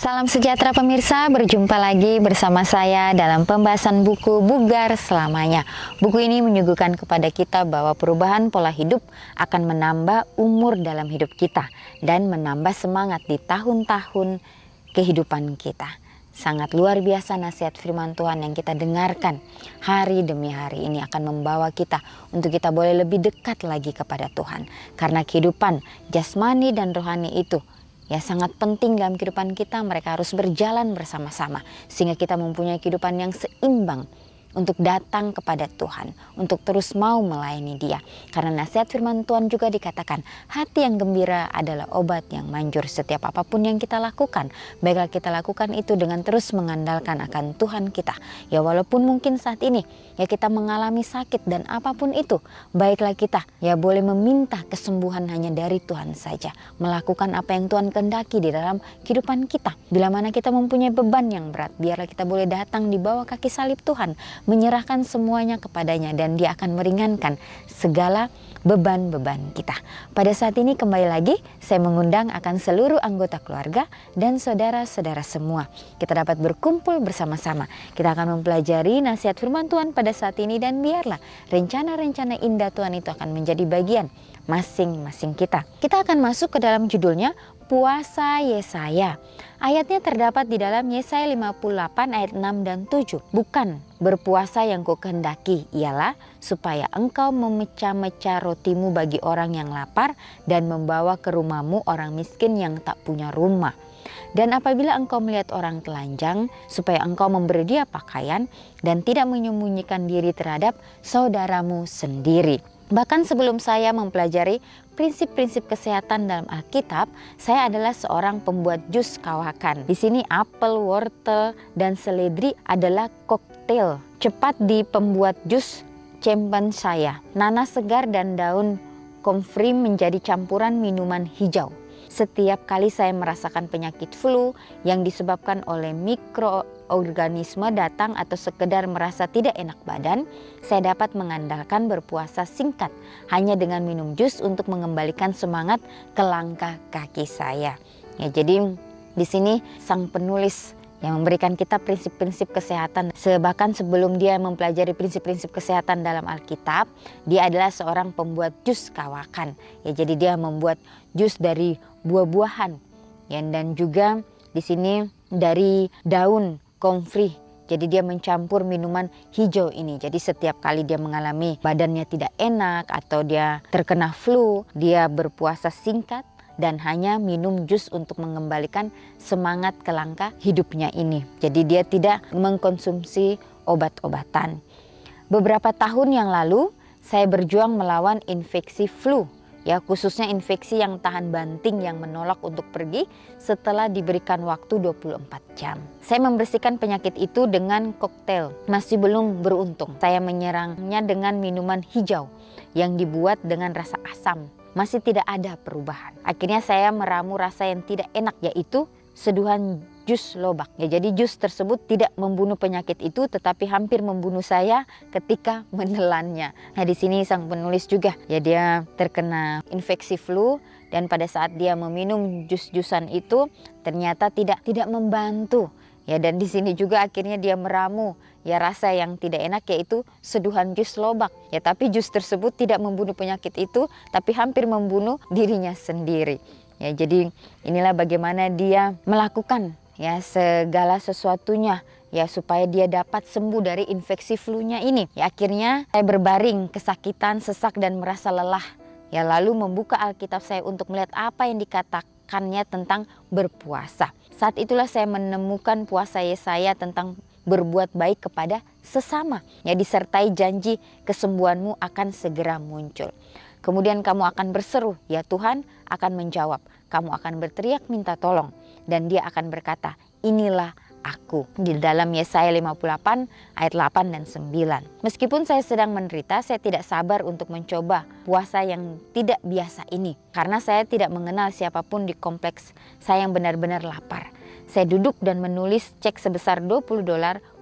Salam sejahtera pemirsa, berjumpa lagi bersama saya dalam pembahasan buku Bugar Selamanya. Buku ini menyuguhkan kepada kita bahwa perubahan pola hidup akan menambah umur dalam hidup kita dan menambah semangat di tahun-tahun kehidupan kita. Sangat luar biasa nasihat firman Tuhan yang kita dengarkan hari demi hari ini akan membawa kita untuk kita boleh lebih dekat lagi kepada Tuhan. Karena kehidupan jasmani dan rohani itu sangat penting dalam kehidupan kita. Mereka harus berjalan bersama-sama sehingga kita mempunyai kehidupan yang seimbang untuk datang kepada Tuhan, untuk terus mau melayani Dia. Karena nasihat firman Tuhan juga dikatakan, hati yang gembira adalah obat yang manjur. Setiap apapun yang kita lakukan, baiklah kita lakukan itu dengan terus mengandalkan akan Tuhan kita. Ya walaupun mungkin saat ini kita mengalami sakit dan apapun itu, baiklah kita boleh meminta kesembuhan hanya dari Tuhan saja. Melakukan apa yang Tuhan kehendaki di dalam kehidupan kita. Bila mana kita mempunyai beban yang berat, biarlah kita boleh datang di bawah kaki salib Tuhan, menyerahkan semuanya kepadanya, dan Dia akan meringankan segala beban-beban kita. Pada saat ini kembali lagi saya mengundang akan seluruh anggota keluarga dan saudara-saudara semua. Kita dapat berkumpul bersama-sama. Kita akan mempelajari nasihat firman Tuhan pada saat ini, dan biarlah rencana-rencana indah Tuhan itu akan menjadi bagian masing-masing kita. Kita akan masuk ke dalam judulnya Puasa Yesaya. Ayatnya terdapat di dalam Yesaya 58 ayat 6 dan 7. Bukan berpuasa yang kukehendaki, ialah supaya engkau memecah-mecah rotimu bagi orang yang lapar dan membawa ke rumahmu orang miskin yang tak punya rumah. Dan apabila engkau melihat orang telanjang, supaya engkau memberi dia pakaian dan tidak menyembunyikan diri terhadap saudaramu sendiri. Bahkan sebelum saya mempelajari prinsip-prinsip kesehatan dalam Alkitab, saya adalah seorang pembuat jus kawakan. Di sini apel, wortel, dan seledri adalah koktail cepat di pembuat jus champion saya. Nanas segar dan daun comfrey menjadi campuran minuman hijau. Setiap kali saya merasakan penyakit flu yang disebabkan oleh mikroorganisme datang atau sekedar merasa tidak enak badan, saya dapat mengandalkan berpuasa singkat hanya dengan minum jus untuk mengembalikan semangat ke langkah kaki saya. Jadi di sini sang penulis yang memberikan kita prinsip-prinsip kesehatan. Bahkan sebelum dia mempelajari prinsip-prinsip kesehatan dalam Alkitab, dia adalah seorang pembuat jus kawakan. Jadi dia membuat jus dari buah-buahan. Dan juga di sini dari daun comfrey. Jadi dia mencampur minuman hijau ini. Jadi setiap kali dia mengalami badannya tidak enak atau dia terkena flu, dia berpuasa singkat dan hanya minum jus untuk mengembalikan semangat ke langkah hidupnya ini. Jadi dia tidak mengkonsumsi obat-obatan. Beberapa tahun yang lalu saya berjuang melawan infeksi flu, khususnya infeksi yang tahan banting yang menolak untuk pergi setelah diberikan waktu 24 jam. Saya membersihkan penyakit itu dengan koktail. Masih belum beruntung. Saya menyerangnya dengan minuman hijau yang dibuat dengan rasa asam. Masih tidak ada perubahan. Akhirnya saya meramu rasa yang tidak enak, yaitu seduhan jus lobak. Jadi jus tersebut tidak membunuh penyakit itu, tetapi hampir membunuh saya ketika menelannya. Di sini sang penulis juga dia terkena infeksi flu, dan pada saat dia meminum jus-jusan itu ternyata tidak membantu. Dan di sini juga akhirnya dia meramu rasa yang tidak enak, yaitu seduhan jus lobak. Tapi jus tersebut tidak membunuh penyakit itu, tapi hampir membunuh dirinya sendiri. Jadi inilah bagaimana dia melakukan segala sesuatunya supaya dia dapat sembuh dari infeksi flu-nya ini. Akhirnya saya berbaring kesakitan, sesak dan merasa lelah. Lalu membuka Alkitab saya untuk melihat apa yang dikatakannya tentang berpuasa. Saat itulah saya menemukan puasa Yesaya tentang berbuat baik kepada sesama, disertai janji kesembuhanmu akan segera muncul. Kemudian kamu akan berseru, ya Tuhan akan menjawab. Kamu akan berteriak minta tolong, dan Dia akan berkata, inilah aku. Di dalam Yesaya 58 ayat 8 dan 9. Meskipun saya sedang menderita, saya tidak sabar untuk mencoba puasa yang tidak biasa ini. Karena saya tidak mengenal siapapun di kompleks saya yang benar-benar lapar. Saya duduk dan menulis cek sebesar $20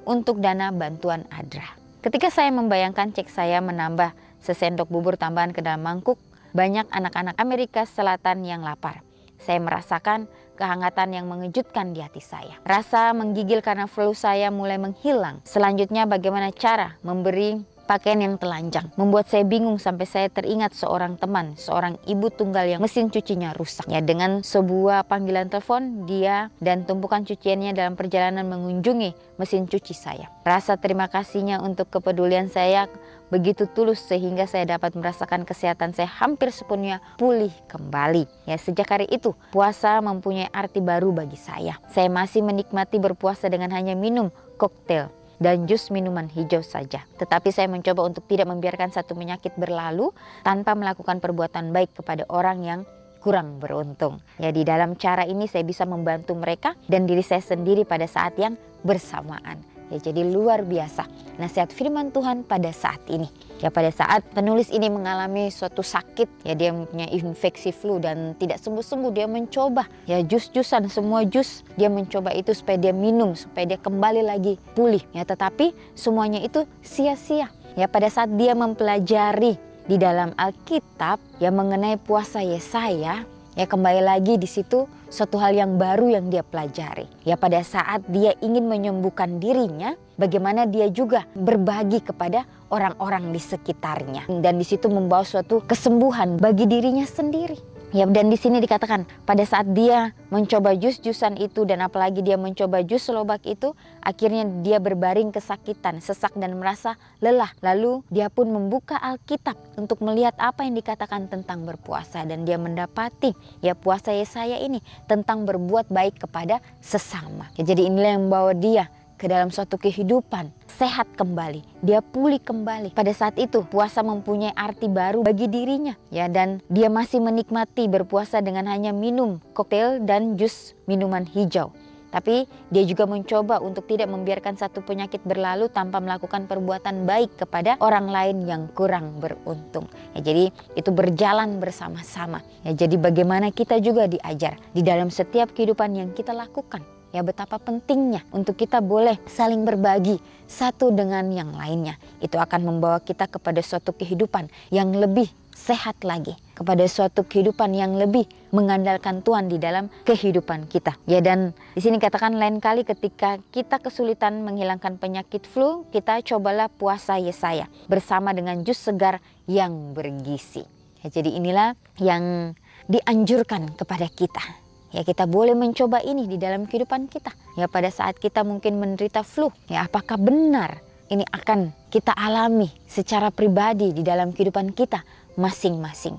untuk dana bantuan ADRA. Ketika saya membayangkan cek saya menambah sesendok bubur tambahan ke dalam mangkuk, banyak anak-anak Amerika Selatan yang lapar. Saya merasakan kehangatan yang mengejutkan di hati saya. Rasa menggigil karena flu saya mulai menghilang. Selanjutnya bagaimana cara memberi pakaian yang telanjang membuat saya bingung sampai saya teringat seorang teman, seorang ibu tunggal yang mesin cucinya rusak. Ya, dengan sebuah panggilan telepon, dia dan tumpukan cuciannya dalam perjalanan mengunjungi mesin cuci saya. Rasa terima kasihnya untuk kepedulian saya begitu tulus sehingga saya dapat merasakan kesehatan saya hampir sepenuhnya pulih kembali. Ya, sejak hari itu puasa mempunyai arti baru bagi saya. Saya masih menikmati berpuasa dengan hanya minum koktail dan jus minuman hijau saja. Tetapi saya mencoba untuk tidak membiarkan satu penyakit berlalu tanpa melakukan perbuatan baik kepada orang yang kurang beruntung. Ya, di dalam cara ini saya bisa membantu mereka dan diri saya sendiri pada saat yang bersamaan. Ya, jadi luar biasa nasihat firman Tuhan pada saat ini. Ya, pada saat penulis ini mengalami suatu sakit, ya dia mempunyai infeksi flu dan tidak sembuh-sembuh, dia mencoba ya jus-jusan, semua jus dia mencoba itu supaya dia minum, supaya dia kembali lagi pulih. Ya, tetapi semuanya itu sia-sia. Ya, pada saat dia mempelajari di dalam Alkitab ya mengenai puasa Yesaya, ya kembali lagi di situ suatu hal yang baru yang dia pelajari. Ya, pada saat dia ingin menyembuhkan dirinya, bagaimana dia juga berbagi kepada orang-orang di sekitarnya. Dan di situ membawa suatu kesembuhan bagi dirinya sendiri. Ya, dan di sini dikatakan pada saat dia mencoba jus-jusan itu dan apalagi dia mencoba jus selobak itu, akhirnya dia berbaring kesakitan, sesak dan merasa lelah. Lalu dia pun membuka Alkitab untuk melihat apa yang dikatakan tentang berpuasa dan dia mendapati ya puasa Yesaya ini tentang berbuat baik kepada sesama. Ya, jadi inilah yang membawa dia ke dalam suatu kehidupan sehat kembali, dia pulih kembali. Pada saat itu puasa mempunyai arti baru bagi dirinya ya, dan dia masih menikmati berpuasa dengan hanya minum koktail dan jus minuman hijau. Tapi dia juga mencoba untuk tidak membiarkan satu penyakit berlalu tanpa melakukan perbuatan baik kepada orang lain yang kurang beruntung. Ya, jadi itu berjalan bersama-sama. Ya, jadi bagaimana kita juga diajar di dalam setiap kehidupan yang kita lakukan. Ya, betapa pentingnya untuk kita boleh saling berbagi satu dengan yang lainnya. Itu akan membawa kita kepada suatu kehidupan yang lebih sehat lagi, kepada suatu kehidupan yang lebih mengandalkan Tuhan di dalam kehidupan kita. Ya, dan di sini katakan lain kali ketika kita kesulitan menghilangkan penyakit flu, kita cobalah puasa Yesaya bersama dengan jus segar yang bergizi. Ya, jadi inilah yang dianjurkan kepada kita. Ya, kita boleh mencoba ini di dalam kehidupan kita. Ya, pada saat kita mungkin menderita flu, ya apakah benar ini akan kita alami secara pribadi di dalam kehidupan kita masing-masing.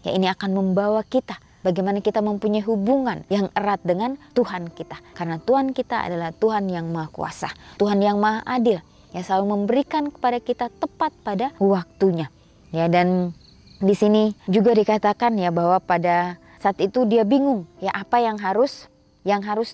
Ya, ini akan membawa kita bagaimana kita mempunyai hubungan yang erat dengan Tuhan kita. Karena Tuhan kita adalah Tuhan yang Maha Kuasa, Tuhan yang Maha Adil. Ya, selalu memberikan kepada kita tepat pada waktunya. Ya, dan di sini juga dikatakan ya bahwa pada saat itu dia bingung ya apa yang harus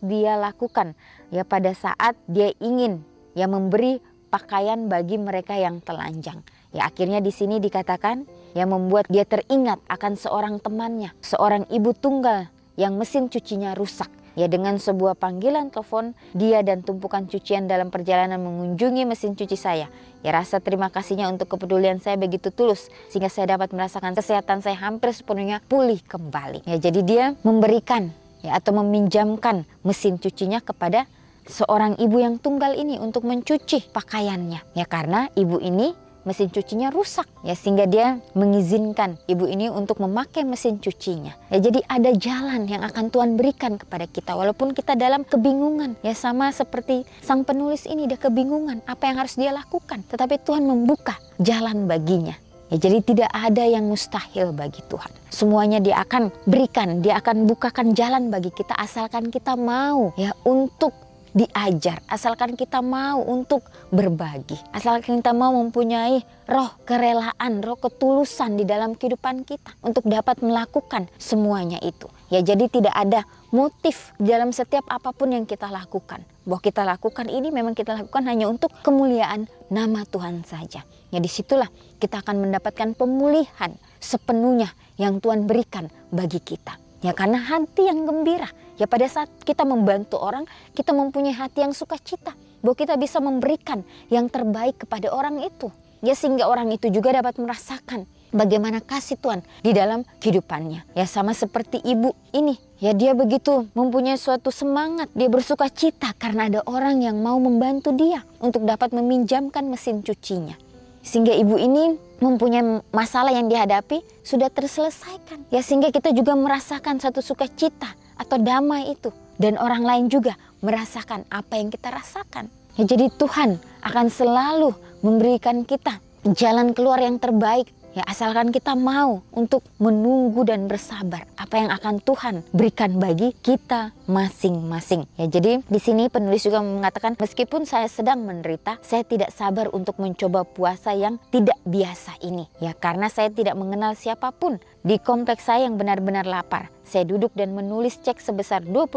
dia lakukan ya pada saat dia ingin ya memberi pakaian bagi mereka yang telanjang. Ya, akhirnya di sini dikatakan ya membuat dia teringat akan seorang temannya, seorang ibu tunggal yang mesin cucinya rusak. Ya, dengan sebuah panggilan telepon, dia dan tumpukan cucian dalam perjalanan mengunjungi mesin cuci saya. Ya, rasa terima kasihnya untuk kepedulian saya begitu tulus sehingga saya dapat merasakan kesehatan saya hampir sepenuhnya pulih kembali. Ya, jadi dia memberikan ya atau meminjamkan mesin cucinya kepada seorang ibu yang tunggal ini untuk mencuci pakaiannya. Ya, karena ibu ini mesin cucinya rusak ya, sehingga dia mengizinkan ibu ini untuk memakai mesin cucinya. Ya, jadi ada jalan yang akan Tuhan berikan kepada kita walaupun kita dalam kebingungan. Ya, sama seperti sang penulis ini, dia kebingungan apa yang harus dia lakukan, tetapi Tuhan membuka jalan baginya. Ya, jadi tidak ada yang mustahil bagi Tuhan. Semuanya dia akan berikan, dia akan bukakan jalan bagi kita asalkan kita mau ya untuk diajar, asalkan kita mau untuk berbagi, asalkan kita mau mempunyai roh kerelaan, roh ketulusan di dalam kehidupan kita untuk dapat melakukan semuanya itu. Ya, jadi tidak ada motif dalam setiap apapun yang kita lakukan. Bahwa kita lakukan ini memang kita lakukan hanya untuk kemuliaan nama Tuhan saja. Ya, disitulah kita akan mendapatkan pemulihan sepenuhnya yang Tuhan berikan bagi kita. Ya, karena hati yang gembira. Ya, pada saat kita membantu orang, kita mempunyai hati yang sukacita. Bahwa kita bisa memberikan yang terbaik kepada orang itu. Ya, sehingga orang itu juga dapat merasakan bagaimana kasih Tuhan di dalam kehidupannya. Ya, sama seperti ibu ini Ya, dia begitu mempunyai suatu semangat, dia bersuka cita karena ada orang yang mau membantu dia untuk dapat meminjamkan mesin cucinya. Sehingga ibu ini mempunyai masalah yang dihadapi sudah terselesaikan. Ya, sehingga kita juga merasakan satu sukacita atau damai itu. Dan orang lain juga merasakan apa yang kita rasakan. Ya, jadi Tuhan akan selalu memberikan kita jalan keluar yang terbaik. Ya, asalkan kita mau untuk menunggu dan bersabar apa yang akan Tuhan berikan bagi kita masing-masing. Ya, jadi di sini penulis juga mengatakan, meskipun saya sedang menderita, saya tidak sabar untuk mencoba puasa yang tidak biasa ini. Ya, karena saya tidak mengenal siapapun di kompleks saya yang benar-benar lapar. Saya duduk dan menulis cek sebesar $20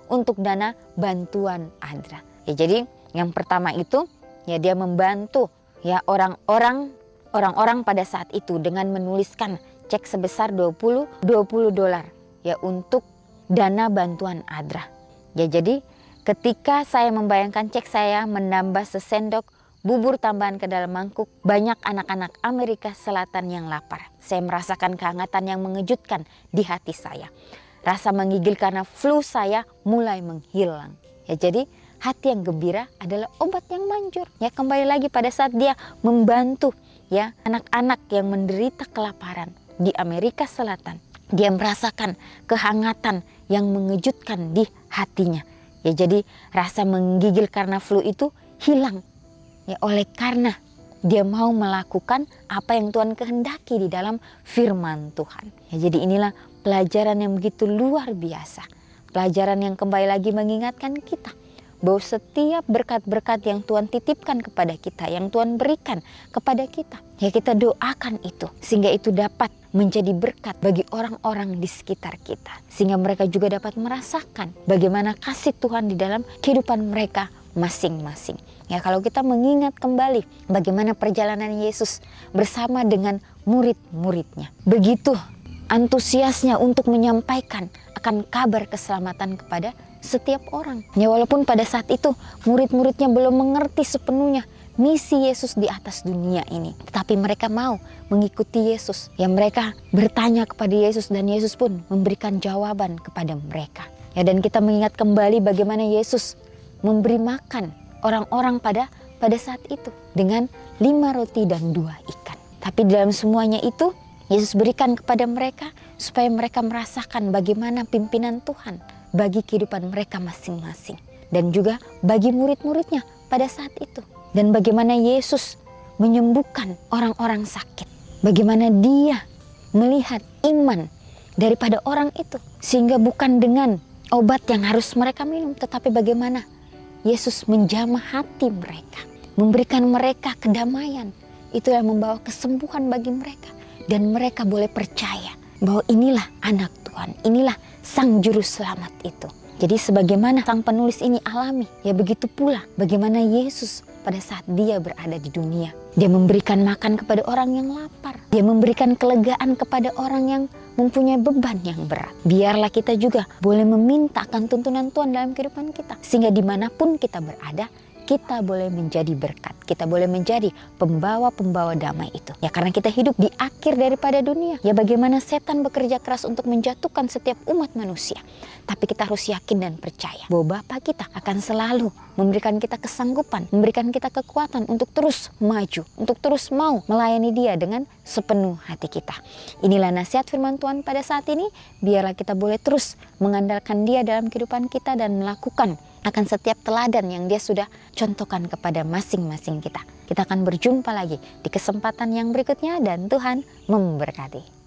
untuk dana bantuan ADRA. Ya, jadi yang pertama itu ya, dia membantu ya orang-orang pada saat itu dengan menuliskan cek sebesar $20 ya untuk dana bantuan ADRA. Ya, jadi ketika saya membayangkan cek saya menambah sesendok bubur tambahan ke dalam mangkuk, banyak anak-anak Amerika Selatan yang lapar. Saya merasakan kehangatan yang mengejutkan di hati saya. Rasa menggigil karena flu saya mulai menghilang. Ya, jadi hati yang gembira adalah obat yang manjur. Ya, kembali lagi pada saat dia membantu ya anak-anak yang menderita kelaparan di Amerika Selatan, dia merasakan kehangatan yang mengejutkan di hatinya. Ya, jadi rasa menggigil karena flu itu hilang ya, oleh karena dia mau melakukan apa yang Tuhan kehendaki di dalam firman Tuhan. Ya, jadi inilah pelajaran yang begitu luar biasa, pelajaran yang kembali lagi mengingatkan kita bahwa setiap berkat-berkat yang Tuhan titipkan kepada kita, yang Tuhan berikan kepada kita, ya kita doakan itu, sehingga itu dapat menjadi berkat bagi orang-orang di sekitar kita. Sehingga mereka juga dapat merasakan bagaimana kasih Tuhan di dalam kehidupan mereka masing-masing. Ya, kalau kita mengingat kembali bagaimana perjalanan Yesus bersama dengan murid-muridnya, begitu antusiasnya untuk menyampaikan akan kabar keselamatan kepada setiap orang. Ya, walaupun pada saat itu murid-muridnya belum mengerti sepenuhnya misi Yesus di atas dunia ini, tetapi mereka mau mengikuti Yesus. Ya, mereka bertanya kepada Yesus dan Yesus pun memberikan jawaban kepada mereka. Ya, dan kita mengingat kembali bagaimana Yesus memberi makan orang-orang pada saat itu dengan 5 roti dan 2 ikan. Tapi dalam semuanya itu Yesus berikan kepada mereka supaya mereka merasakan bagaimana pimpinan Tuhan bagi kehidupan mereka masing-masing, dan juga bagi murid-muridnya pada saat itu. Dan bagaimana Yesus menyembuhkan orang-orang sakit, bagaimana dia melihat iman daripada orang itu, sehingga bukan dengan obat yang harus mereka minum, tetapi bagaimana Yesus menjamah hati mereka, memberikan mereka kedamaian. Itu yang membawa kesembuhan bagi mereka, dan mereka boleh percaya bahwa inilah anak Tuhan, inilah Sang Juru Selamat itu. Jadi sebagaimana sang penulis ini alami, ya begitu pula bagaimana Yesus pada saat dia berada di dunia. Dia memberikan makan kepada orang yang lapar. Dia memberikan kelegaan kepada orang yang mempunyai beban yang berat. Biarlah kita juga boleh meminta akan tuntunan Tuhan dalam kehidupan kita. Sehingga dimanapun kita berada, kita boleh menjadi berkat. Kita boleh menjadi pembawa-pembawa damai itu. Ya, karena kita hidup di akhir daripada dunia. Ya, bagaimana setan bekerja keras untuk menjatuhkan setiap umat manusia. Tapi kita harus yakin dan percaya bahwa Bapa kita akan selalu memberikan kita kesanggupan, memberikan kita kekuatan untuk terus maju, untuk terus mau melayani Dia dengan sepenuh hati kita. Inilah nasihat firman Tuhan pada saat ini. Biarlah kita boleh terus mengandalkan Dia dalam kehidupan kita dan melakukan akan setiap teladan yang Dia sudah contohkan kepada masing-masing kita. Kita akan berjumpa lagi di kesempatan yang berikutnya, dan Tuhan memberkati.